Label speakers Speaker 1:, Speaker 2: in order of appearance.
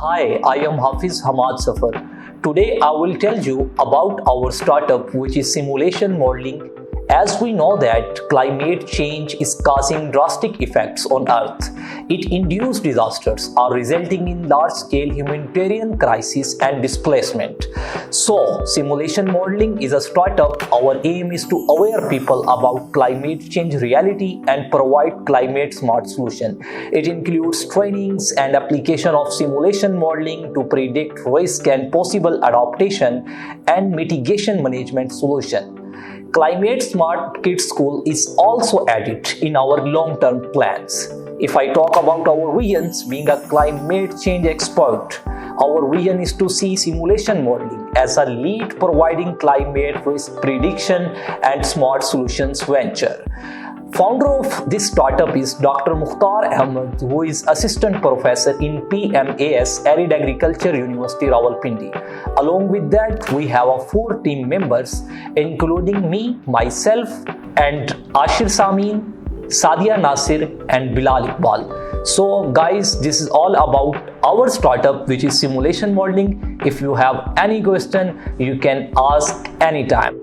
Speaker 1: Hi, I am Hafiz Hamad Safar. Today I will tell you about our startup, which is Simulation Modeling. As we know that climate change is causing drastic effects on Earth, induced disasters are resulting in large-scale humanitarian crises and displacement. So, Simulation Modeling is a startup. Our aim is to aware people about climate change reality and provide climate-smart solution. It includes trainings and application of simulation modeling to predict risk and possible adaptation and mitigation management solution. Climate Smart Kids School is also added in our long-term plans. If I talk about our visions, being a climate change expert, our vision is to see simulation modeling as a lead providing climate risk prediction and smart solutions venture. Founder of this startup is Dr. Mukhtar Ahmed, who is Assistant Professor in PMAS Arid Agriculture University, Rawalpindi. Along with that, we have 4 team members, including me, myself, and Ashir Samin, Sadia Nasir, and Bilal Iqbal. So guys, this is all about our startup, which is Simulation Modeling. If you have any question, you can ask anytime.